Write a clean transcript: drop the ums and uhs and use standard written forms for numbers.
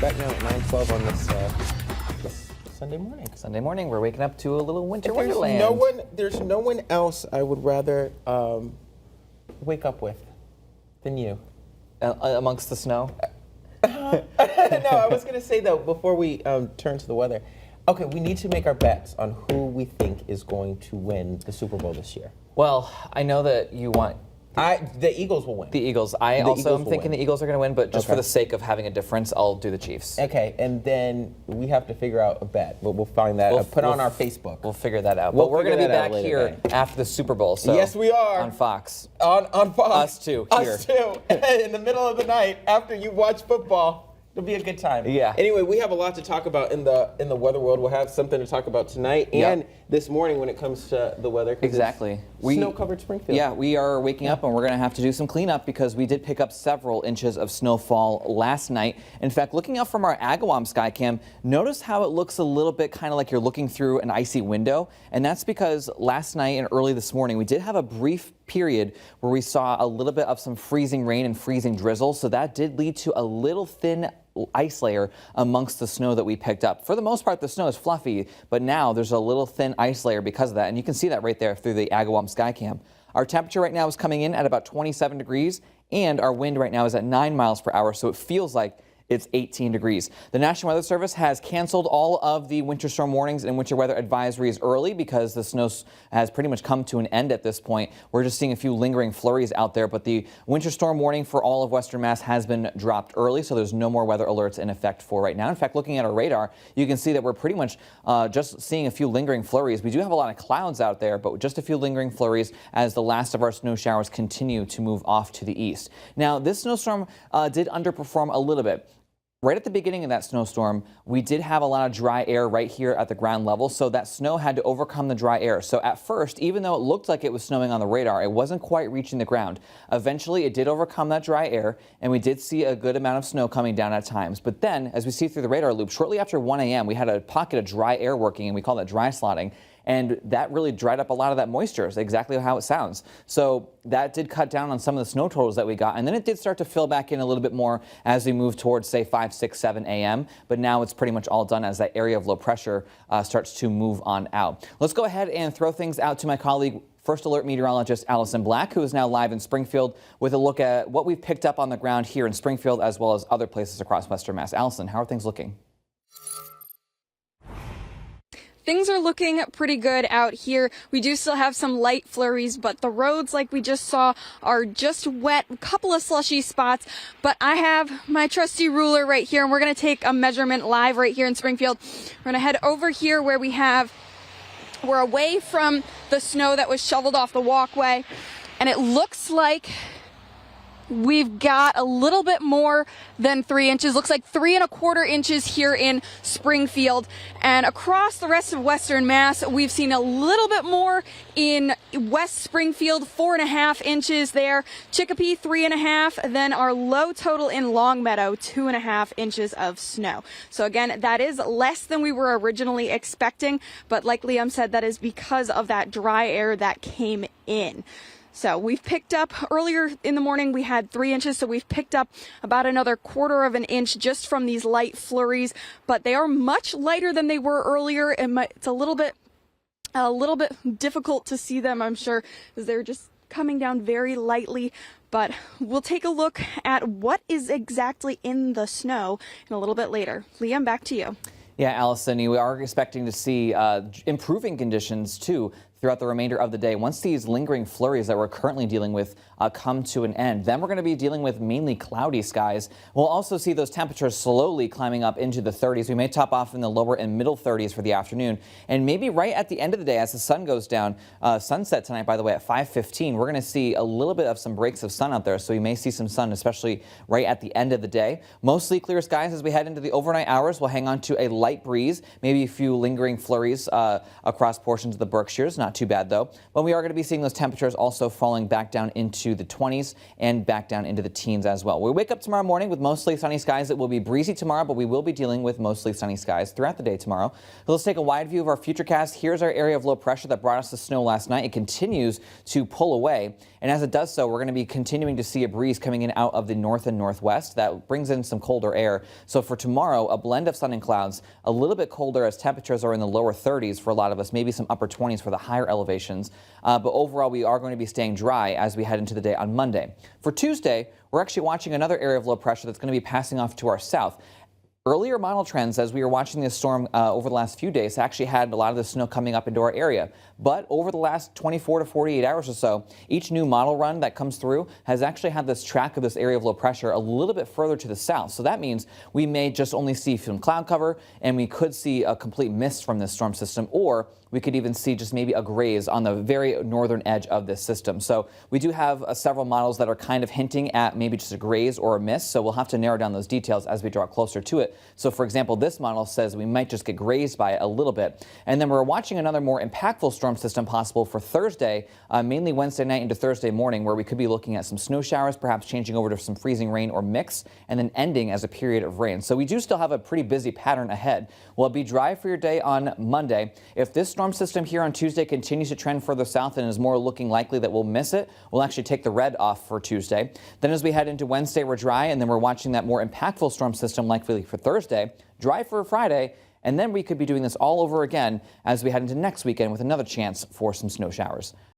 back now at 9:12 on this Sunday morning. Sunday morning, we're waking up to a little winter There's wonderland. there's no one else I would rather wake up with than you. Amongst the snow. No, I was gonna say though, before we turn to the weather, okay, we need to make our bets on who we think is going to win the Super Bowl this year. Well, I know that you want The Eagles will win. the Eagles. I The also Eagles am will thinking win. the Eagles are going to win, but just for Okay. the sake of having a difference, I'll do the Chiefs. Okay, and then we have to figure out a bet, but we'll find that. Put on our Facebook. We'll figure that out. We'll but we're going to figure be that out back later here today. after the Super Bowl. So Yes, we are. on Fox. On Fox. Us too, here. Us too. In the middle of the night after you watch football. It'll be a good time. Yeah. Anyway, we have a lot to talk about in the weather world. We'll have something to talk about tonight and this morning when it comes to the weather. 'Cause Exactly. it's snow-covered Springfield. Yeah, we are waking up and we're going to have to do some cleanup because we did pick up several inches of snowfall last night. In fact, looking out from our Agawam Skycam, notice how it looks a little bit kind of like you're looking through an icy window. And that's because last night and early this morning, we did have a brief period where we saw a little bit of some freezing rain and freezing drizzle. So that did lead to a little thin ice layer amongst the snow that we picked up. For the most part, the snow is fluffy, but now there's a little thin ice layer because of that. And you can see that right there through the Agawam Skycam. Our temperature right now is coming in at about 27 degrees, and our wind right now is at 9 miles per hour, so it feels like it's 18 degrees. The National Weather Service has canceled all of the winter storm warnings and winter weather advisories early because the snow has pretty much come to an end at this point. We're just seeing a few lingering flurries out there, but the winter storm warning for all of Western Mass has been dropped early, so there's no more weather alerts in effect for right now. In fact, looking at our radar, you can see that we're pretty much just seeing a few lingering flurries. We do have a lot of clouds out there, but just a few lingering flurries as the last of our snow showers continue to move off to the east. Now, this snowstorm did underperform a little bit. Right at the beginning of that snowstorm, we did have a lot of dry air right here at the ground level, so that snow had to overcome the dry air. So at first, even though it looked like it was snowing on the radar, it wasn't quite reaching the ground. Eventually, it did overcome that dry air, and we did see a good amount of snow coming down at times. But then, as we see through the radar loop, shortly after 1 a.m., we had a pocket of dry air working, and we call that dry slotting. And that really dried up a lot of that moisture, is exactly how it sounds. So that did cut down on some of the snow totals that we got. And then it did start to fill back in a little bit more as we moved towards, say, 5, 6, 7 a.m. But now it's pretty much all done as that area of low pressure starts to move on out. Let's go ahead and throw things out to my colleague, First Alert meteorologist Allison Black, who is now live in Springfield with a look at what we've picked up on the ground here in Springfield as well as other places across Western Mass. Allison, how are things looking? Things are looking pretty good out here. We do still have some light flurries, but the roads, like we just saw, are just wet. A couple of slushy spots, but I have my trusty ruler right here, and we're going to take a measurement live right here in Springfield. We're going to head over here where we're away from the snow that was shoveled off the walkway, and it looks like we've got a little bit more than 3 inches. Looks like 3¼ inches here in Springfield. And across the rest of Western Mass, we've seen a little bit more in West Springfield, 4½ inches there. Chicopee, 3½. Then our low total in Longmeadow, 2½ inches of snow. So again, that is less than we were originally expecting. But like Liam said, that is because of that dry air that came in. So we've picked up, earlier in the morning we had 3 inches, so we've picked up about another 1/4 of an inch just from these light flurries, but they are much lighter than they were earlier. It's a little bit difficult to see them, I'm sure, because they're just coming down very lightly. But we'll take a look at what is exactly in the snow in a little bit later. Liam, back to you. Yeah, Allison, we are expecting to see improving conditions, too, throughout the remainder of the day. Once these lingering flurries that we're currently dealing with come to an end, then we're going to be dealing with mainly cloudy skies. We'll also see those temperatures slowly climbing up into the 30s. We may top off in the lower and middle 30s for the afternoon. And maybe right at the end of the day, as the sun goes down, sunset tonight, by the way, at 5:15, we're going to see a little bit of some breaks of sun out there. So we may see some sun, especially right at the end of the day. Mostly clear skies as we head into the overnight hours. We'll hang on to a light breeze, maybe a few lingering flurries across portions of the Berkshires. Not too bad, though. But we are going to be seeing those temperatures also falling back down into the 20s and back down into the teens as well. We wake up tomorrow morning with mostly sunny skies. It will be breezy tomorrow, but we will be dealing with mostly sunny skies throughout the day tomorrow. So let's take a wide view of our futurecast. Here's our area of low pressure that brought us the snow last night. It continues to pull away. And as it does so, we're going to be continuing to see a breeze coming in out of the north and northwest that brings in some colder air. So for tomorrow, a blend of sun and clouds, a little bit colder as temperatures are in the lower 30s for a lot of us, maybe some upper 20s for the higher elevations. But overall, we are going to be staying dry as we head into the day on Monday. For Tuesday, we're actually watching another area of low pressure that's going to be passing off to our south. Earlier model trends, as we were watching this storm over the last few days, actually had a lot of the snow coming up into our area. But over the last 24 to 48 hours or so, each new model run that comes through has actually had this track of this area of low pressure a little bit further to the south. So that means we may just only see some cloud cover, and we could see a complete mist from this storm system, or we could even see just maybe a graze on the very northern edge of this system. So we do have several models that are kind of hinting at maybe just a graze or a mist. So we'll have to narrow down those details as we draw closer to it. So for example, this model says we might just get grazed by it a little bit. And then we're watching another more impactful storm system possible for Thursday, mainly Wednesday night into Thursday morning, where we could be looking at some snow showers, perhaps changing over to some freezing rain or mix, and then ending as a period of rain. So we do still have a pretty busy pattern ahead. Will it be dry for your day on Monday? If this storm system here on Tuesday continues to trend further south and is more looking likely that we'll miss it, we'll actually take the red off for Tuesday. Then as we head into Wednesday, we're dry, and then we're watching that more impactful storm system likely for Thursday, dry for Friday, and then we could be doing this all over again as we head into next weekend with another chance for some snow showers.